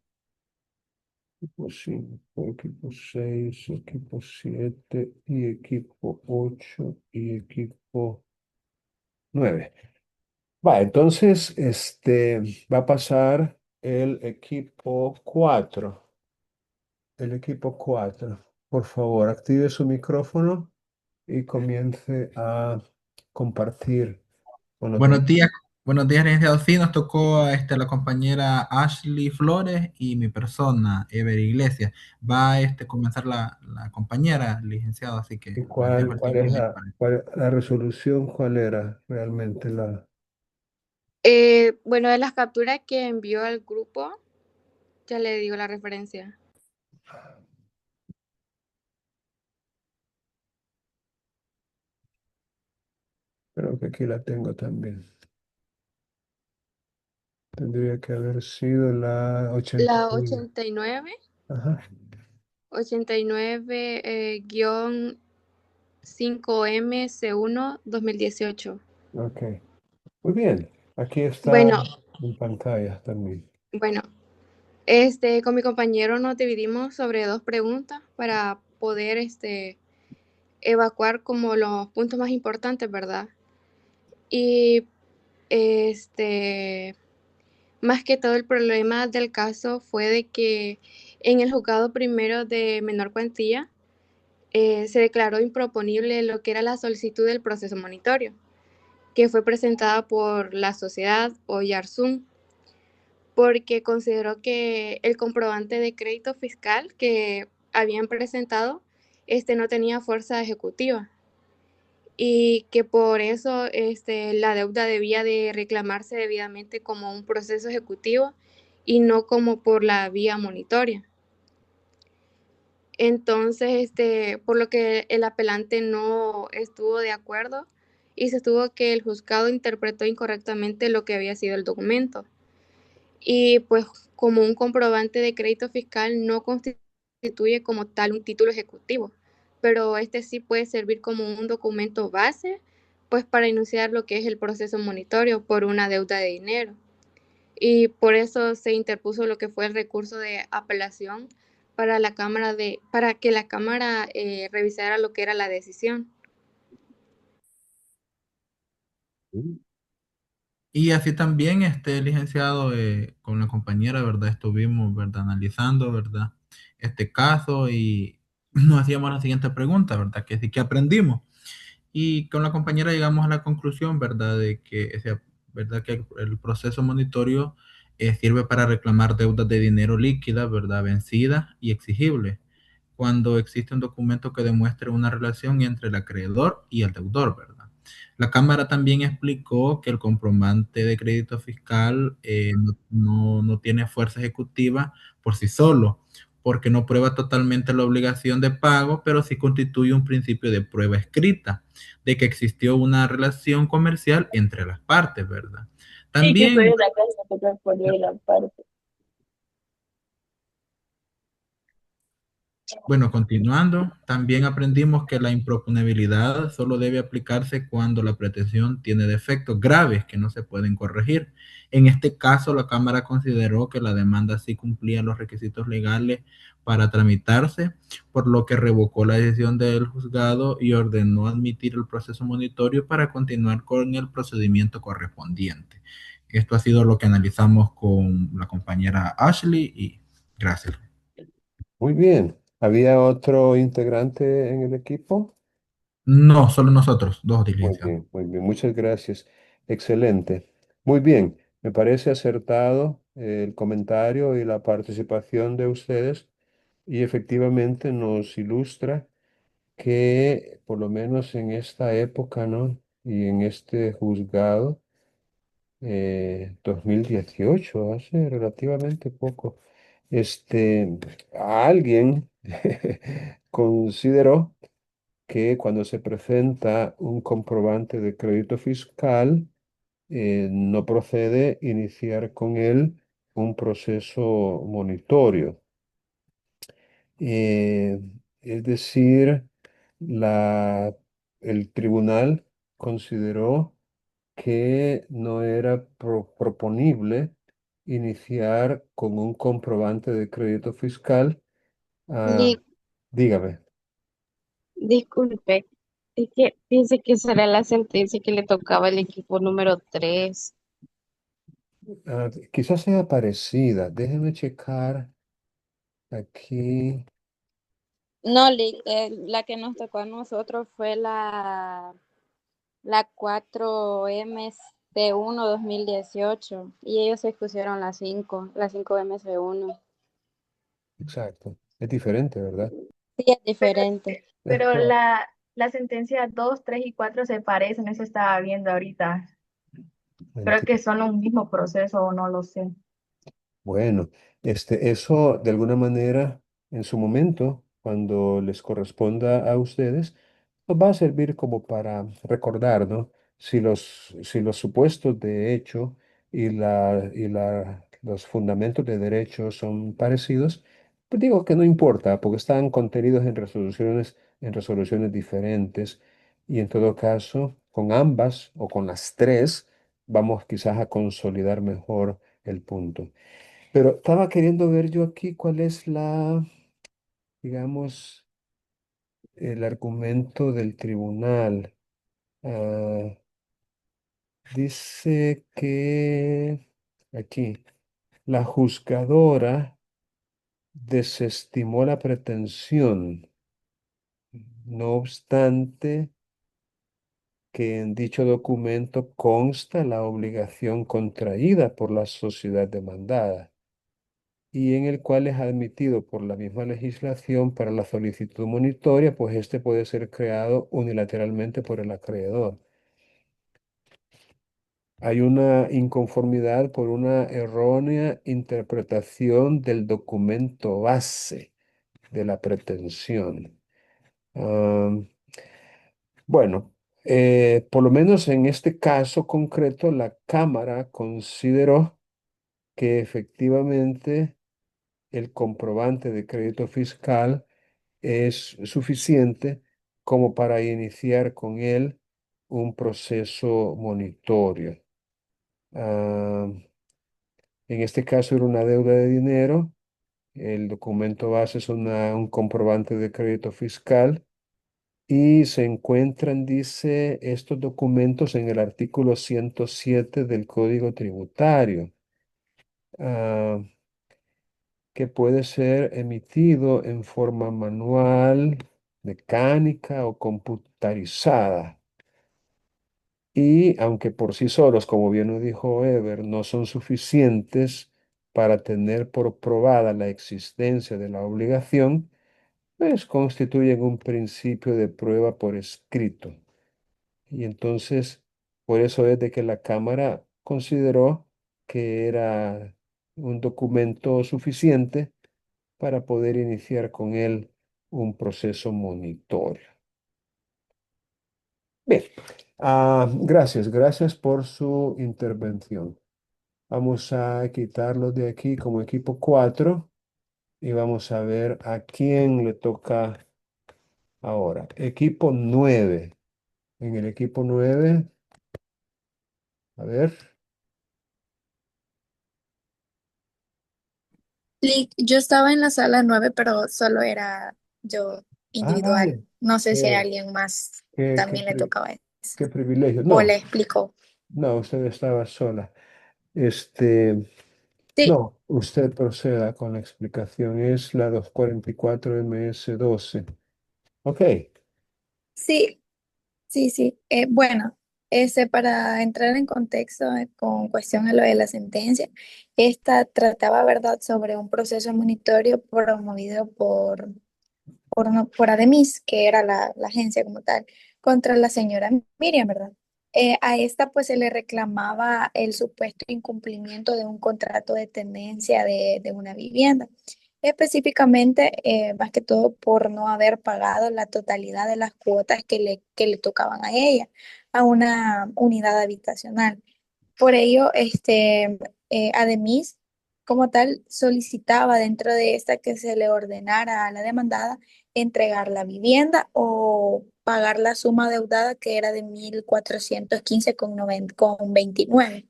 equipo 5, equipo 6, equipo 7 y equipo 8 y equipo 9. Va, entonces va a pasar el equipo 4. El equipo 4. Por favor, active su micrófono y comience a compartir con los demás. Buenos días, buenos días, licenciado. Sí, nos tocó a la compañera Ashley Flores y mi persona, Ever Iglesias. Va a comenzar la compañera, licenciado, así que ¿Y les dejo cuál, el cuál tiempo es libre la, la resolución? ¿Cuál era realmente la? Bueno, de las capturas que envió al grupo, ya le digo la referencia. Creo que aquí la tengo también. Tendría que haber sido la 80. La 89, Ajá, 89 guión 5M C1 2018. ok. Muy bien. Aquí está Bueno, en pantalla también. bueno, con mi compañero nos dividimos sobre dos preguntas para poder evacuar como los puntos más importantes, ¿verdad? Y este, más que todo el problema del caso fue de que en el juzgado primero de menor cuantía se declaró improponible lo que era la solicitud del proceso monitorio, que fue presentada por la sociedad Oyarzún, porque consideró que el comprobante de crédito fiscal que habían presentado no tenía fuerza ejecutiva y que por eso la deuda debía de reclamarse debidamente como un proceso ejecutivo y no como por la vía monitoria. Entonces, por lo que el apelante no estuvo de acuerdo y se tuvo que el juzgado interpretó incorrectamente lo que había sido el documento. Y pues como un comprobante de crédito fiscal no constituye como tal un título ejecutivo, pero este sí puede servir como un documento base, pues para iniciar lo que es el proceso monitorio por una deuda de dinero. Y por eso se interpuso lo que fue el recurso de apelación para para que la Cámara revisara lo que era la decisión. Y así también, licenciado, con la compañera, ¿verdad? Estuvimos, ¿verdad? Analizando, ¿verdad? Este caso y nos hacíamos la siguiente pregunta, ¿verdad? Que sí que aprendimos. Y con la compañera llegamos a la conclusión, ¿verdad? De que, o sea, ¿verdad? Que el proceso monitorio sirve para reclamar deudas de dinero líquida, ¿verdad? Vencida y exigible, cuando existe un documento que demuestre una relación entre el acreedor y el deudor, ¿verdad? La Cámara también explicó que el comprobante de crédito fiscal no tiene fuerza ejecutiva por sí solo, porque no prueba totalmente la obligación de pago, pero sí constituye un principio de prueba escrita de que existió una relación comercial entre las partes, ¿verdad? Sí, que soy También, la casa que transformé la parte. bueno, continuando, también aprendimos que la improponibilidad solo debe aplicarse cuando la pretensión tiene defectos graves que no se pueden corregir. En este caso, la Cámara consideró que la demanda sí cumplía los requisitos legales para tramitarse, por lo que revocó la decisión del juzgado y ordenó admitir el proceso monitorio para continuar con el procedimiento correspondiente. Esto ha sido lo que analizamos con la compañera Ashley y gracias. Muy bien. ¿Había otro integrante en el equipo? No, solo nosotros, dos Muy diligenciados. bien, muy bien. Muchas gracias. Excelente. Muy bien. Me parece acertado el comentario y la participación de ustedes y efectivamente nos ilustra que por lo menos en esta época, ¿no? Y en este juzgado, 2018, hace relativamente poco, este, alguien consideró que cuando se presenta un comprobante de crédito fiscal, no procede iniciar con él un proceso monitorio. Eh, es decir, la, el tribunal consideró que no era proponible iniciar con un comprobante de crédito fiscal. Ah, Di- dígame. disculpe, es que piense que será la sentencia que le tocaba al equipo número 3. Quizás sea parecida. Déjeme checar aquí. No, la que nos tocó a nosotros fue la 4MC1 2018 y ellos se expusieron la 5MC1. Exacto. Es diferente, ¿verdad? Sí, es Pero, diferente. pero la sentencia 2, 3 y 4 se parecen, eso estaba viendo ahorita. Creo que son un mismo proceso o no lo sé. Bueno, eso de alguna manera, en su momento, cuando les corresponda a ustedes, nos va a servir como para recordar, ¿no? Si los supuestos de hecho los fundamentos de derecho son parecidos, pues digo que no importa, porque están contenidos en resoluciones diferentes, y en todo caso, con ambas o con las tres, vamos quizás a consolidar mejor el punto. Pero estaba queriendo ver yo aquí cuál es digamos, el argumento del tribunal. Ah, dice que aquí la juzgadora desestimó la pretensión, no obstante que en dicho documento consta la obligación contraída por la sociedad demandada, y en el cual es admitido por la misma legislación para la solicitud monitoria, pues este puede ser creado unilateralmente por el acreedor. Hay una inconformidad por una errónea interpretación del documento base de la pretensión. Am, bueno, por lo menos en este caso concreto, la Cámara consideró que efectivamente el comprobante de crédito fiscal es suficiente como para iniciar con él un proceso monitorio. Ah, en este caso era una deuda de dinero. El documento base es un comprobante de crédito fiscal y se encuentran, dice, estos documentos en el artículo 107 del Código Tributario, ah, que puede ser emitido en forma manual, mecánica o computarizada. y aunque por sí solos, como bien nos dijo Ever, no son suficientes para tener por probada la existencia de la obligación, pues constituyen un principio de prueba por escrito. Y entonces, por eso es de que la Cámara consideró que era un documento suficiente para poder iniciar con él un proceso monitorio. Bien, gracias por su intervención. Vamos a quitarlo de aquí como equipo 4 y vamos a ver a quién le toca ahora. Equipo 9. En el equipo 9, a ver. Yo estaba en la sala 9, pero solo era yo individual. Ay, No sé si a qué, alguien más qué, qué también le pri- tocaba eso. qué privilegio. O le No, explicó. no, usted estaba sola. Este, Sí, no, usted proceda con la explicación. Es la 244 MS12. Ok. sí, sí. Bueno, para entrar en contexto con cuestión a lo de la sentencia, esta trataba, ¿verdad?, sobre un proceso monitorio promovido por Ademis, que era la agencia como tal, contra la señora Miriam, ¿verdad? A esta pues se le reclamaba el supuesto incumplimiento de un contrato de tenencia de una vivienda, específicamente, más que todo por no haber pagado la totalidad de las cuotas que le tocaban a ella, a una unidad habitacional. Por ello, Ademis, como tal, solicitaba dentro de esta que se le ordenara a la demandada entregar la vivienda o pagar la suma deudada, que era de 1.415,29.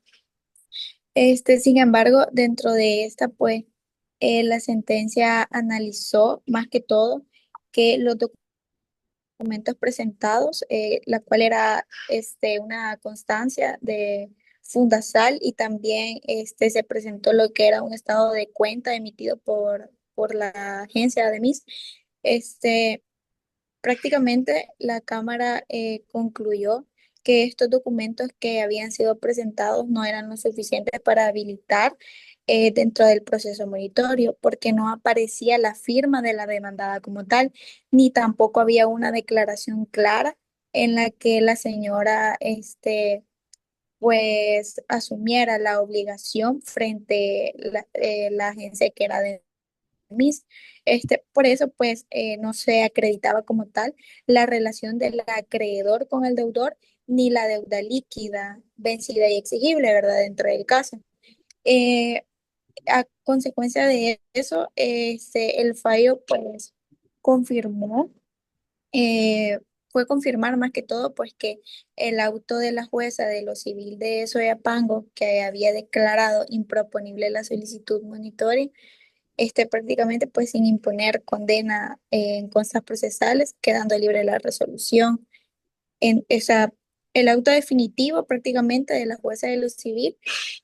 Sin embargo, dentro de esta, pues, la sentencia analizó más que todo que los documentos presentados, la cual era una constancia de Fundasal, y también se presentó lo que era un estado de cuenta emitido por la agencia de MIS. Este, Prácticamente la Cámara concluyó que estos documentos que habían sido presentados no eran lo suficientes para habilitar dentro del proceso monitorio, porque no aparecía la firma de la demandada como tal, ni tampoco había una declaración clara en la que la señora pues asumiera la obligación frente la agencia que era de MIS. Por eso, pues, no se acreditaba como tal la relación del acreedor con el deudor, ni la deuda líquida, vencida y exigible, ¿verdad? Dentro del caso. Eh, a consecuencia de eso, el fallo, pues, confirmó, eh, fue confirmar más que todo, pues, que el auto de la jueza de lo civil de Soyapango, que había declarado improponible la solicitud monitoria, prácticamente pues sin imponer condena en cosas procesales, quedando libre la resolución. El auto definitivo prácticamente de la jueza de lo civil,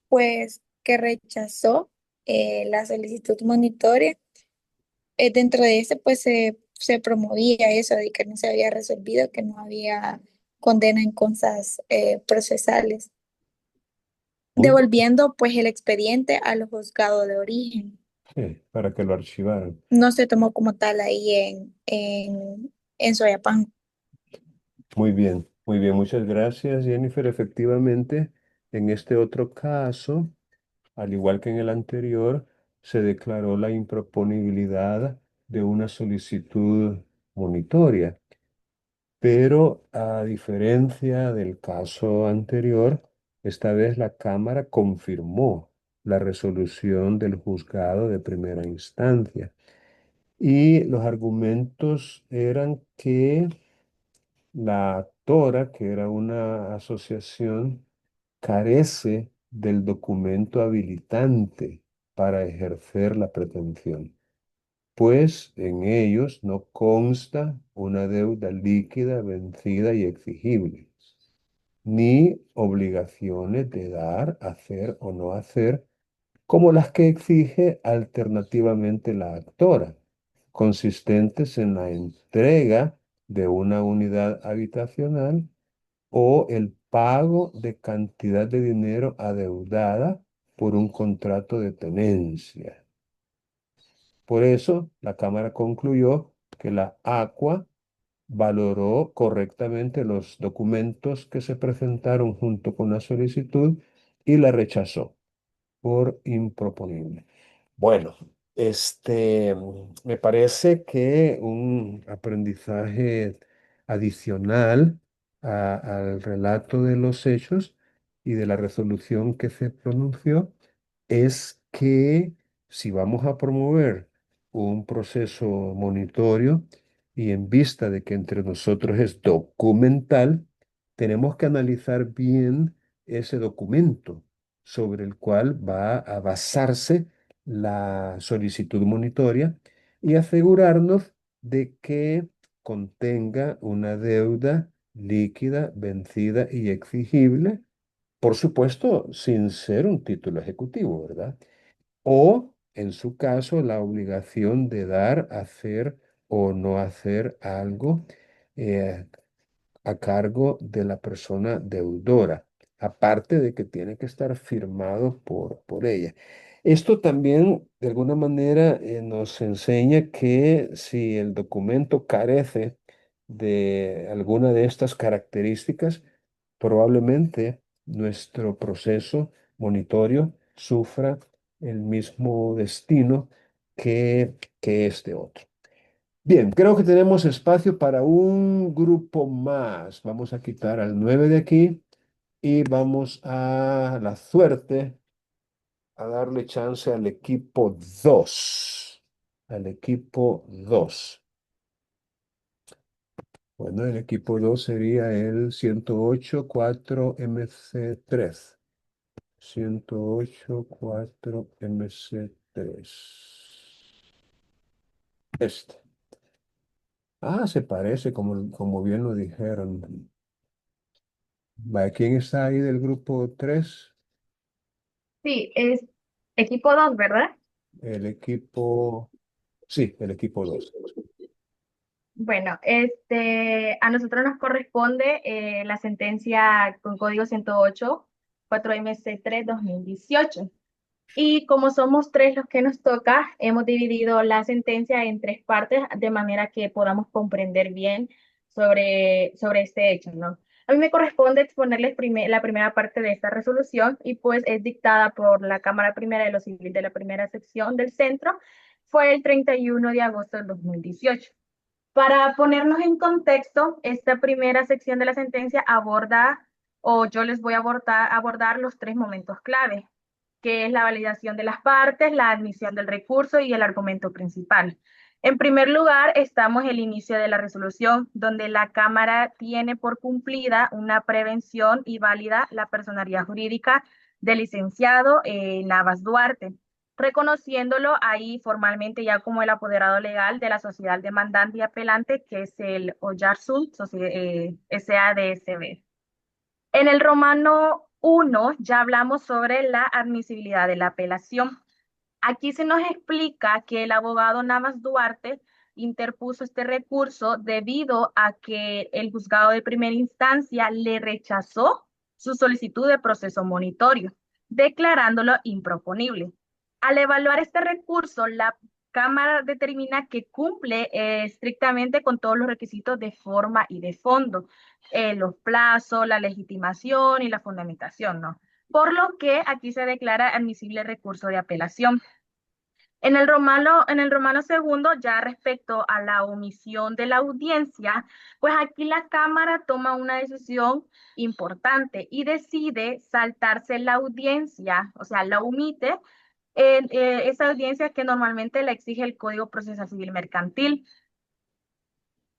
pues que rechazó la solicitud monitoria. Dentro de ese pues se promovía eso de que no se había resolvido, que no había condena en cosas procesales, Muy devolviendo pues el expediente al juzgado de origen. bien, para que lo archivaran. No se tomó como tal ahí en Soyapango. Muy bien, muchas gracias, Jennifer. Efectivamente, en este otro caso, al igual que en el anterior, se declaró la improponibilidad de una solicitud monitoria, pero a diferencia del caso anterior, esta vez la Cámara confirmó la resolución del juzgado de primera instancia. Y los argumentos eran que la actora, que era una asociación, carece del documento habilitante para ejercer la pretensión, pues en ellos no consta una deuda líquida, vencida y exigible, ni obligaciones de dar, hacer o no hacer, como las que exige alternativamente la actora, consistentes en la entrega de una unidad habitacional o el pago de cantidad de dinero adeudada por un contrato de tenencia. Por eso, la Cámara concluyó que la ACUA valoró correctamente los documentos que se presentaron junto con la solicitud y la rechazó por improponible. Bueno, me parece que un aprendizaje adicional al relato de los hechos y de la resolución que se pronunció es que si vamos a promover un proceso monitorio y en vista de que entre nosotros es documental, tenemos que analizar bien ese documento sobre el cual va a basarse la solicitud monitoria y asegurarnos de que contenga una deuda líquida, vencida y exigible, por supuesto, sin ser un título ejecutivo, ¿verdad? O, en su caso, la obligación de dar, hacer o no hacer algo eh, a cargo de la persona deudora, aparte de que tiene que estar firmado por ella. Esto también, de alguna manera, nos enseña que si el documento carece de alguna de estas características, probablemente nuestro proceso monitorio sufra el mismo destino que este otro. Bien, creo que tenemos espacio para un grupo más. Vamos a quitar al 9 de aquí y vamos a la suerte a darle chance al equipo 2. Al equipo 2. Bueno, el equipo 2 sería el 108.4 MC3. 108.4 MC3. Este. Ah, se parece, como bien lo dijeron. ¿Quién está ahí del grupo 3? Sí, es equipo 2, ¿verdad? El equipo, sí, el equipo 2. Bueno, a nosotros nos corresponde la sentencia con código 108, 4MC3 2018. Y como somos tres los que nos toca, hemos dividido la sentencia en tres partes de manera que podamos comprender bien sobre este hecho, ¿no? A mí me corresponde exponerles la primera parte de esta resolución y pues es dictada por la Cámara Primera de lo Civil de la primera sección del centro. Fue el 31 de agosto del 2018. Para ponernos en contexto, esta primera sección de la sentencia aborda, o yo les voy a abordar los tres momentos clave, que es la validación de las partes, la admisión del recurso y el argumento principal. En primer lugar, estamos el inicio de la resolución, donde la Cámara tiene por cumplida una prevención y válida la personalidad jurídica del licenciado Navas Duarte, reconociéndolo ahí formalmente ya como el apoderado legal de la sociedad demandante y apelante, que es el Oyarzún SADSB. En el Romano 1 ya hablamos sobre la admisibilidad de la apelación. Aquí se nos explica que el abogado Navas Duarte interpuso este recurso debido a que el juzgado de primera instancia le rechazó su solicitud de proceso monitorio, declarándolo improponible. Al evaluar este recurso, la Cámara determina que cumple estrictamente con todos los requisitos de forma y de fondo, los plazos, la legitimación y la fundamentación, ¿no? Por lo que aquí se declara admisible el recurso de apelación. En el Romano segundo, ya respecto a la omisión de la audiencia, pues aquí la Cámara toma una decisión importante y decide saltarse la audiencia, o sea, la omite, esa audiencia que normalmente la exige el Código Procesal Civil Mercantil.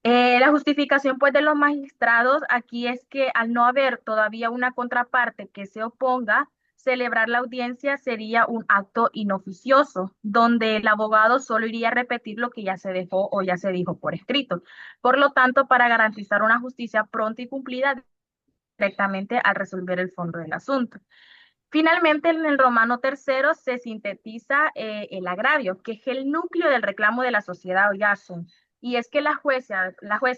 La justificación pues de los magistrados aquí es que al no haber todavía una contraparte que se oponga, celebrar la audiencia sería un acto inoficioso, donde el abogado solo iría a repetir lo que ya se dejó o ya se dijo por escrito. Por lo tanto, para garantizar una justicia pronta y cumplida directamente al resolver el fondo del asunto. Finalmente, en el Romano tercero se sintetiza el agravio, que es el núcleo del reclamo de la sociedad Oyarzún, y es que la jueza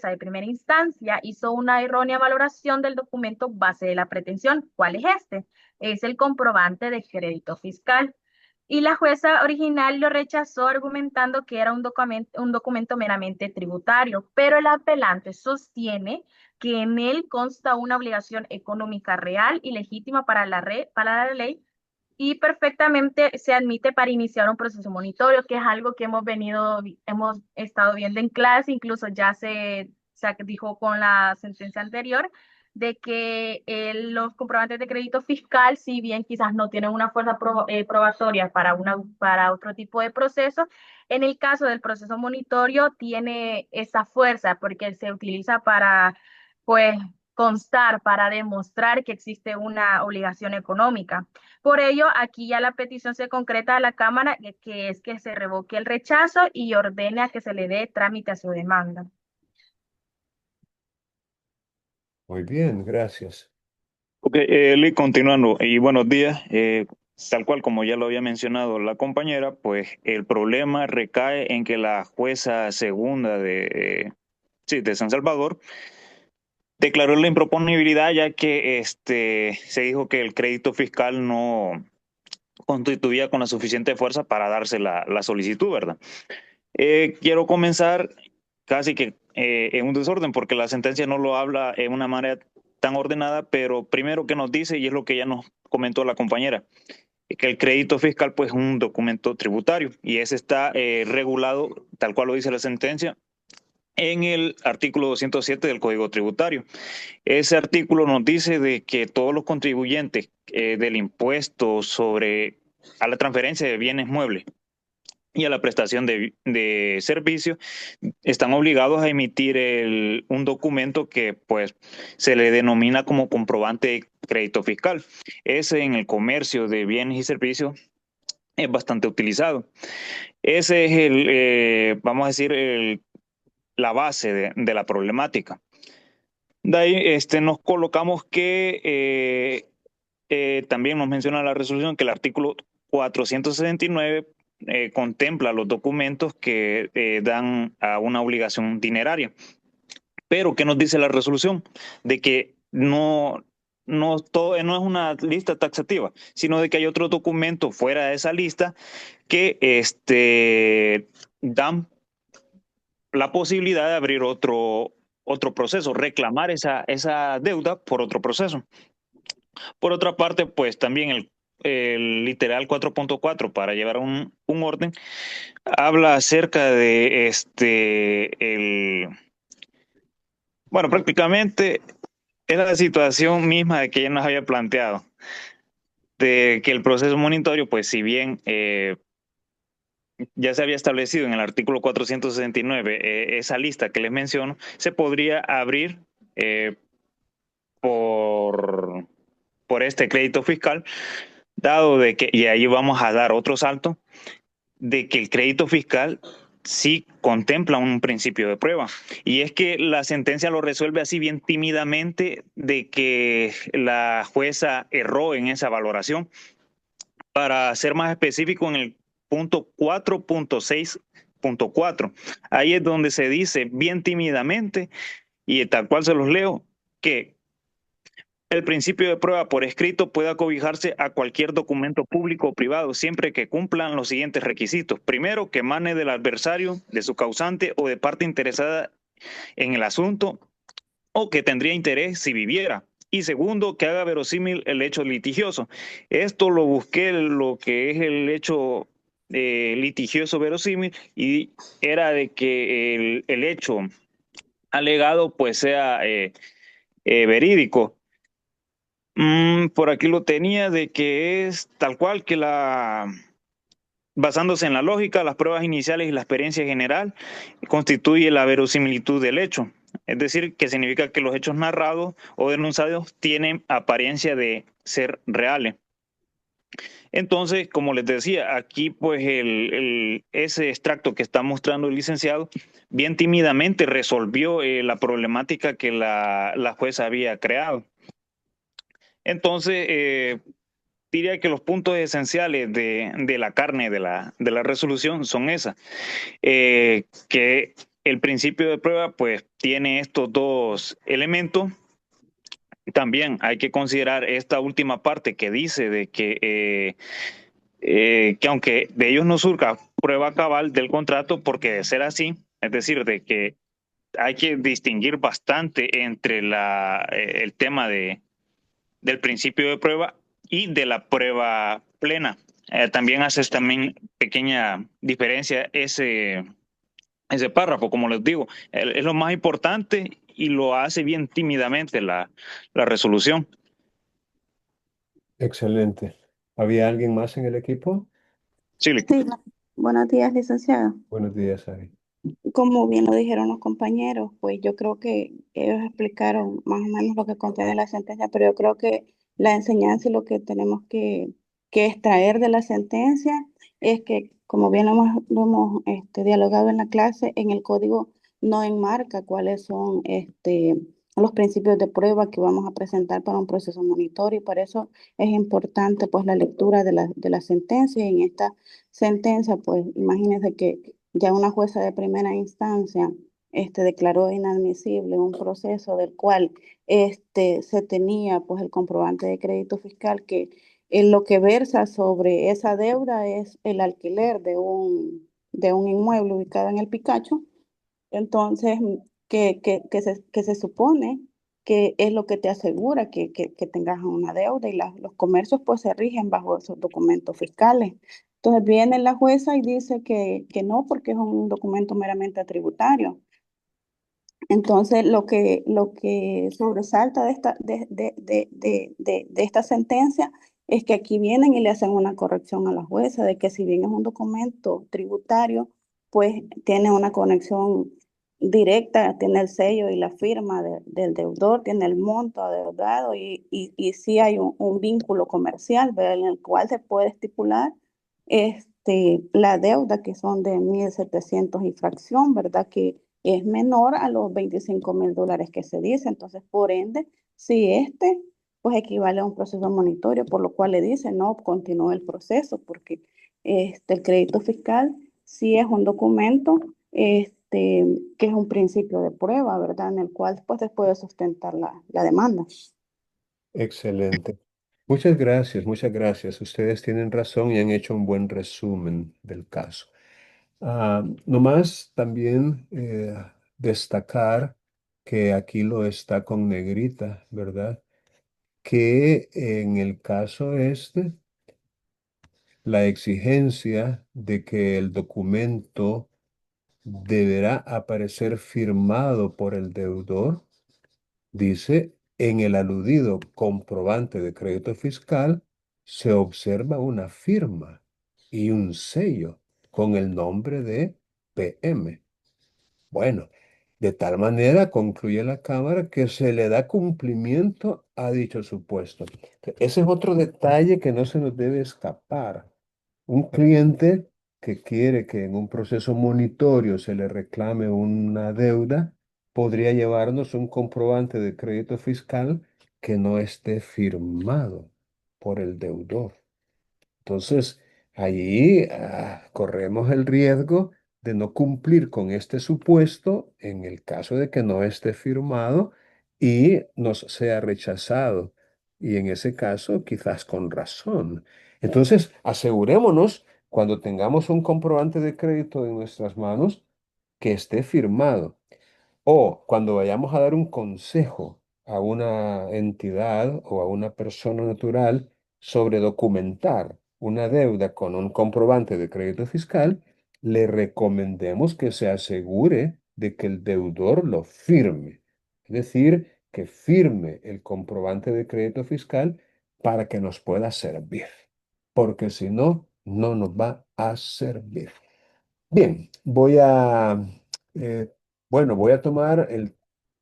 de primera instancia hizo una errónea valoración del documento base de la pretensión. ¿Cuál es este? Es el comprobante de crédito fiscal. Y la jueza original lo rechazó argumentando que era un documento meramente tributario, pero el apelante sostiene que en él consta una obligación económica real y legítima para la ley y perfectamente se admite para iniciar un proceso monitorio, que es algo que hemos estado viendo en clase, incluso ya se dijo con la sentencia anterior, de que los comprobantes de crédito fiscal, si bien quizás no tienen una fuerza probatoria para otro tipo de proceso, en el caso del proceso monitorio tiene esa fuerza porque se utiliza para, pues, constar, para demostrar que existe una obligación económica. Por ello, aquí ya la petición se concreta a la Cámara, que es que se revoque el rechazo y ordene a que se le dé trámite a su demanda. Muy bien, gracias. Ok, Lee, continuando, y buenos días. Tal cual como ya lo había mencionado la compañera, pues el problema recae en que la jueza segunda sí, de San Salvador declaró la improponibilidad ya que se dijo que el crédito fiscal no constituía con la suficiente fuerza para darse la solicitud, ¿verdad? Quiero comenzar casi que en un desorden, porque la sentencia no lo habla en una manera tan ordenada, pero primero que nos dice, y es lo que ya nos comentó la compañera, que el crédito fiscal pues es un documento tributario, y ese está regulado, tal cual lo dice la sentencia, en el artículo 207 del Código Tributario. Ese artículo nos dice de que todos los contribuyentes del impuesto a la transferencia de bienes muebles y a la prestación de servicios están obligados a emitir un documento que pues se le denomina como comprobante de crédito fiscal. Ese en el comercio de bienes y servicios es bastante utilizado. Ese es vamos a decir, la base de la problemática. De ahí nos colocamos que también nos menciona la resolución que el artículo 469 contempla los documentos que dan a una obligación dineraria. Pero, ¿qué nos dice la resolución? De que no es una lista taxativa, sino de que hay otros documentos fuera de esa lista que dan la posibilidad de abrir otro proceso, reclamar esa deuda por otro proceso. Por otra parte, pues también el literal 4.4 para llevar un orden habla acerca de bueno, prácticamente es la situación misma de que ya nos había planteado, de que el proceso monitorio, pues si bien ya se había establecido en el artículo 469 esa lista que les menciono, se podría abrir por este crédito fiscal, dado de que, y ahí vamos a dar otro salto, de que el crédito fiscal sí contempla un principio de prueba. Y es que la sentencia lo resuelve así bien tímidamente de que la jueza erró en esa valoración. Para ser más específico, en el punto 4.6.4, ahí es donde se dice bien tímidamente, y tal cual se los leo, que el principio de prueba por escrito puede acobijarse a cualquier documento público o privado, siempre que cumplan los siguientes requisitos. Primero, que emane del adversario, de su causante o de parte interesada en el asunto, o que tendría interés si viviera. Y segundo, que haga verosímil el hecho litigioso. Esto lo busqué, lo que es el hecho litigioso verosímil, y era de que el hecho alegado pues sea verídico. Por aquí lo tenía de que es tal cual que basándose en la lógica, las pruebas iniciales y la experiencia general constituye la verosimilitud del hecho. Es decir, que significa que los hechos narrados o denunciados tienen apariencia de ser reales. Entonces, como les decía, aquí pues ese extracto que está mostrando el licenciado bien tímidamente resolvió la problemática que la jueza había creado. Entonces, diría que los puntos esenciales de la carne de la resolución son esas, que el principio de prueba pues tiene estos dos elementos. También hay que considerar esta última parte que dice de que aunque de ellos no surja prueba cabal del contrato, porque de ser así, es decir, de que hay que distinguir bastante entre el tema del principio de prueba y de la prueba plena. También haces también pequeña diferencia ese párrafo, como les digo, es lo más importante y lo hace bien tímidamente la resolución. Excelente. ¿Había alguien más en el equipo? Sí, Sí, buenos días, licenciada. Buenos días, Ari. Como bien lo dijeron los compañeros, pues yo creo que ellos explicaron más o menos lo que contiene la sentencia, pero yo creo que la enseñanza y lo que tenemos que extraer de la sentencia es que, como bien lo hemos dialogado en la clase, en el código no enmarca cuáles son los principios de prueba que vamos a presentar para un proceso monitorio, y por eso es importante pues la lectura de la sentencia. Y en esta sentencia, pues imagínense que ya una jueza de primera instancia declaró inadmisible un proceso del cual se tenía pues el comprobante de crédito fiscal que en lo que versa sobre esa deuda es el alquiler de un inmueble ubicado en el Picacho. Entonces, que se supone que es lo que te asegura que tengas una deuda, y los comercios pues se rigen bajo esos documentos fiscales. Entonces viene la jueza y dice que no, porque es un documento meramente tributario. Entonces, lo que sobresalta de esta sentencia es que aquí vienen y le hacen una corrección a la jueza de que si bien es un documento tributario, pues tiene una conexión directa, tiene el sello y la firma del deudor, tiene el monto adeudado, y sí hay un vínculo comercial, ¿verdad? En el cual se puede estipular la deuda, que son de 1.700 y fracción, ¿verdad? Que es menor a los $25.000 que se dice. Entonces, por ende, si pues equivale a un proceso monitorio, por lo cual le dice, no, continúe el proceso, porque el crédito fiscal sí es un documento que es un principio de prueba, ¿verdad? En el cual pues se puede sustentar la demanda. Excelente. Muchas gracias, muchas gracias. Ustedes tienen razón y han hecho un buen resumen del caso. Nomás también destacar que aquí lo está con negrita, ¿verdad? Que en el caso este, la exigencia de que el documento deberá aparecer firmado por el deudor, dice, en el aludido comprobante de crédito fiscal se observa una firma y un sello con el nombre de PM. Bueno, de tal manera concluye la Cámara que se le da cumplimiento a dicho supuesto. Ese es otro detalle que no se nos debe escapar. Un cliente que quiere que en un proceso monitorio se le reclame una deuda, podría llevarnos un comprobante de crédito fiscal que no esté firmado por el deudor. Entonces, allí corremos el riesgo de no cumplir con este supuesto en el caso de que no esté firmado y nos sea rechazado. Y en ese caso, quizás con razón. Entonces, asegurémonos cuando tengamos un comprobante de crédito en nuestras manos que esté firmado. O cuando vayamos a dar un consejo a una entidad o a una persona natural sobre documentar una deuda con un comprobante de crédito fiscal, le recomendemos que se asegure de que el deudor lo firme. Es decir, que firme el comprobante de crédito fiscal para que nos pueda servir. Porque si no, no nos va a servir. Bien, eh, voy a tomar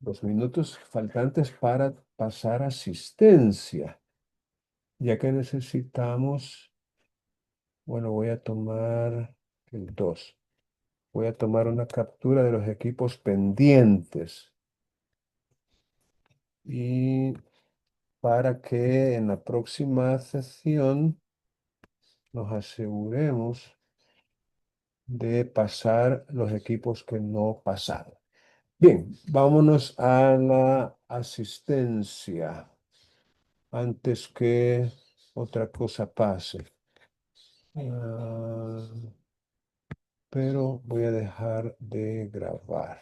los minutos faltantes para pasar asistencia, ya que necesitamos, voy a tomar el 2. Voy a tomar una captura de los equipos pendientes y para que en la próxima sesión nos aseguremos de pasar los equipos que no pasaron. Bien, vámonos a la asistencia antes que otra cosa pase. Ah, pero voy a dejar de grabar.